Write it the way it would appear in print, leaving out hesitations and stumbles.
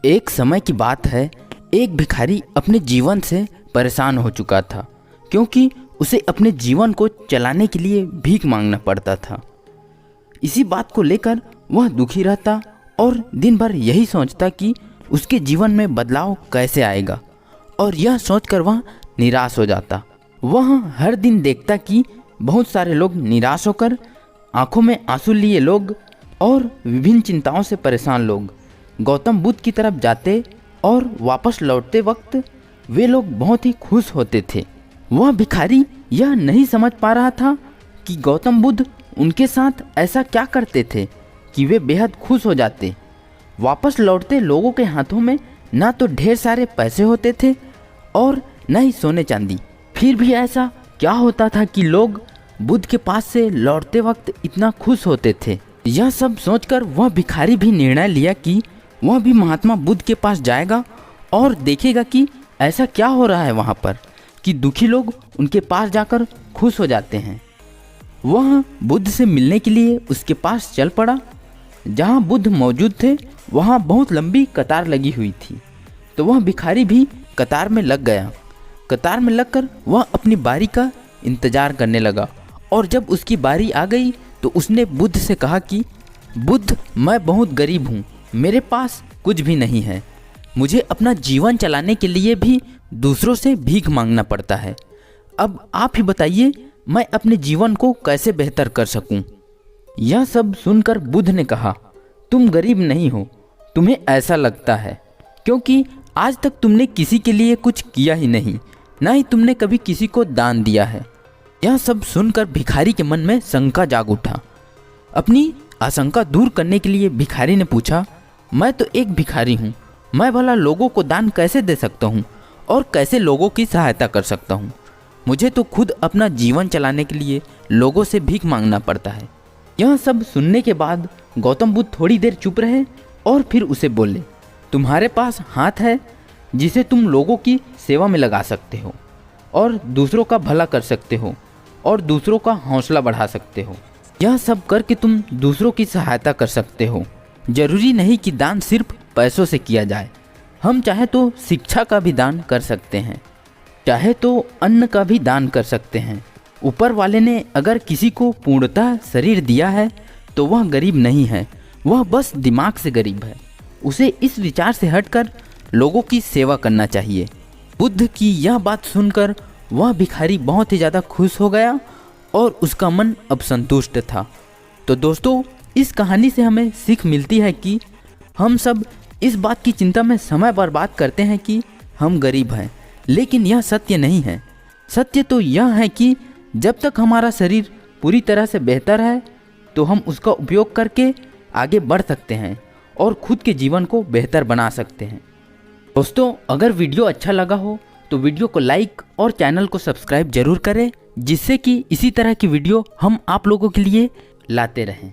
एक समय की बात है, एक भिखारी अपने जीवन से परेशान हो चुका था क्योंकि उसे अपने जीवन को चलाने के लिए भीख मांगना पड़ता था। इसी बात को लेकर वह दुखी रहता और दिन भर यही सोचता कि उसके जीवन में बदलाव कैसे आएगा, और यह सोचकर वह निराश हो जाता। वह हर दिन देखता कि बहुत सारे लोग निराश होकर आंखों में आंसू लिए लोग और विभिन्न चिंताओं से परेशान लोग गौतम बुद्ध की तरफ जाते और वापस लौटते वक्त वे लोग बहुत ही खुश होते थे। वह भिखारी यह नहीं समझ पा रहा था कि गौतम बुद्ध उनके साथ ऐसा क्या करते थे कि वे बेहद खुश हो जाते। वापस लौटते लोगों के हाथों में ना तो ढेर सारे पैसे होते थे और न ही सोने चांदी, फिर भी ऐसा क्या होता था कि लोग बुद्ध के पास से लौटते वक्त इतना खुश होते थे। यह सब सोचकर वह भिखारी भी निर्णय लिया कि वह भी महात्मा बुद्ध के पास जाएगा और देखेगा कि ऐसा क्या हो रहा है वहाँ पर कि दुखी लोग उनके पास जाकर खुश हो जाते हैं। वह बुद्ध से मिलने के लिए उसके पास चल पड़ा। जहाँ बुद्ध मौजूद थे वहाँ बहुत लंबी कतार लगी हुई थी, तो वह भिखारी भी कतार में लग गया। कतार में लगकर वह अपनी बारी का इंतज़ार करने लगा, और जब उसकी बारी आ गई तो उसने बुद्ध से कहा कि बुद्ध, मैं बहुत गरीब हूँ, मेरे पास कुछ भी नहीं है, मुझे अपना जीवन चलाने के लिए भी दूसरों से भीख मांगना पड़ता है। अब आप ही बताइए मैं अपने जीवन को कैसे बेहतर कर सकूं। यह सब सुनकर बुद्ध ने कहा, तुम गरीब नहीं हो, तुम्हें ऐसा लगता है क्योंकि आज तक तुमने किसी के लिए कुछ किया ही नहीं, ना ही तुमने कभी किसी को दान दिया है। यह सब सुनकर भिखारी के मन में शंका जाग उठा। अपनी आशंका दूर करने के लिए भिखारी ने पूछा, मैं तो एक भिखारी हूँ, मैं भला लोगों को दान कैसे दे सकता हूँ और कैसे लोगों की सहायता कर सकता हूँ। मुझे तो खुद अपना जीवन चलाने के लिए लोगों से भीख मांगना पड़ता है। यह सब सुनने के बाद गौतम बुद्ध थोड़ी देर चुप रहे और फिर उसे बोले, तुम्हारे पास हाथ है जिसे तुम लोगों की सेवा में लगा सकते हो और दूसरों का भला कर सकते हो और दूसरों का हौसला बढ़ा सकते हो। यह सब करके तुम दूसरों की सहायता कर सकते हो। जरूरी नहीं कि दान सिर्फ पैसों से किया जाए, हम चाहे तो शिक्षा का भी दान कर सकते हैं, चाहे तो अन्न का भी दान कर सकते हैं। ऊपर वाले ने अगर किसी को पूर्णतः शरीर दिया है तो वह गरीब नहीं है, वह बस दिमाग से गरीब है। उसे इस विचार से हटकर लोगों की सेवा करना चाहिए। बुद्ध की यह बात सुनकर वह भिखारी बहुत ही ज़्यादा खुश हो गया और उसका मन अब संतुष्ट था। तो दोस्तों, इस कहानी से हमें सीख मिलती है कि हम सब इस बात की चिंता में समय बर्बाद करते हैं कि हम गरीब हैं, लेकिन यह सत्य नहीं है। सत्य तो यह है कि जब तक हमारा शरीर पूरी तरह से बेहतर है तो हम उसका उपयोग करके आगे बढ़ सकते हैं और खुद के जीवन को बेहतर बना सकते हैं। दोस्तों, अगर वीडियो अच्छा लगा हो तो वीडियो को लाइक और चैनल को सब्सक्राइब जरूर करें, जिससे कि इसी तरह की वीडियो हम आप लोगों के लिए लाते रहें।